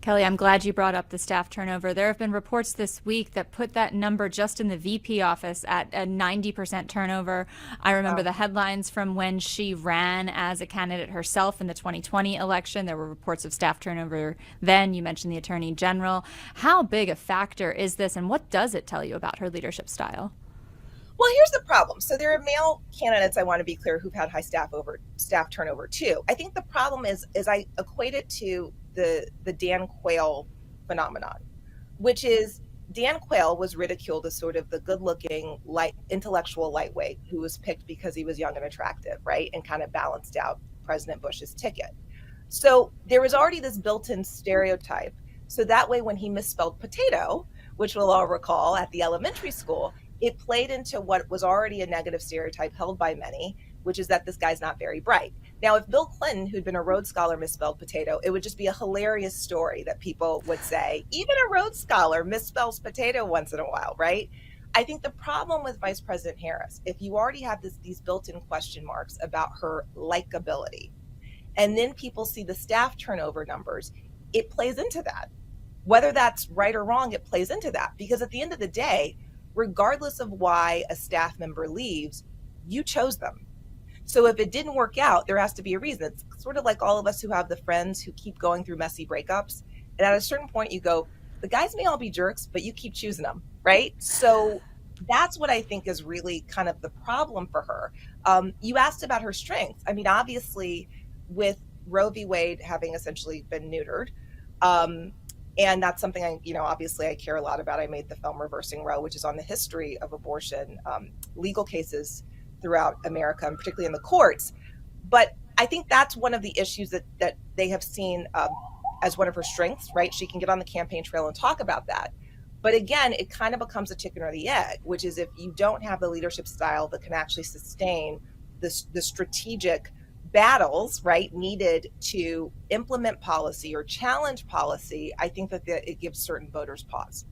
Kelli, I'm glad you brought up the staff turnover. There have been reports this week that put that number just in the VP office at a 90% turnover. I remember Wow. the headlines from when she ran as a candidate herself in the 2020 election. There were reports of staff turnover then. You mentioned the attorney general. How big a factor is this, and what does it tell you about her leadership style? Well, here's the problem. So there are male candidates, I want to be clear, who've had high staff turnover too. I think the problem is I equate it to the Dan Quayle phenomenon, which is Dan Quayle was ridiculed as sort of the good-looking, light intellectual lightweight who was picked because he was young and attractive, right? And kind of balanced out President Bush's ticket. So there was already this built-in stereotype. So that way, when he misspelled potato, which we'll all recall at the elementary school, it played into what was already a negative stereotype held by many, which is that this guy's not very bright. Now, if Bill Clinton, who'd been a Rhodes Scholar, misspelled potato, it would just be a hilarious story that people would say, even a Rhodes Scholar misspells potato once in a while, right? I think the problem with Vice President Harris, if you already have these built-in question marks about her likability, and then people see the staff turnover numbers, it plays into that. Whether that's right or wrong, it plays into that. Because at the end of the day, regardless of why a staff member leaves, you chose them. So if it didn't work out, there has to be a reason. It's sort of like all of us who have the friends who keep going through messy breakups. And at a certain point, you go, the guys may all be jerks, but you keep choosing them, right? So that's what I think is really kind of the problem for her. You asked about her strengths. I mean, obviously, with Roe v. Wade having essentially been neutered, and that's something obviously I care a lot about. I made the film Reversing Roe, which is on the history of abortion, legal cases throughout America, and particularly in the courts. But I think that's one of the issues that they have seen as one of her strengths, right? She can get on the campaign trail and talk about that. But again, it kind of becomes a chicken or the egg, which is if you don't have the leadership style that can actually sustain the strategic battles, right, needed to implement policy or challenge policy, I think that it gives certain voters pause.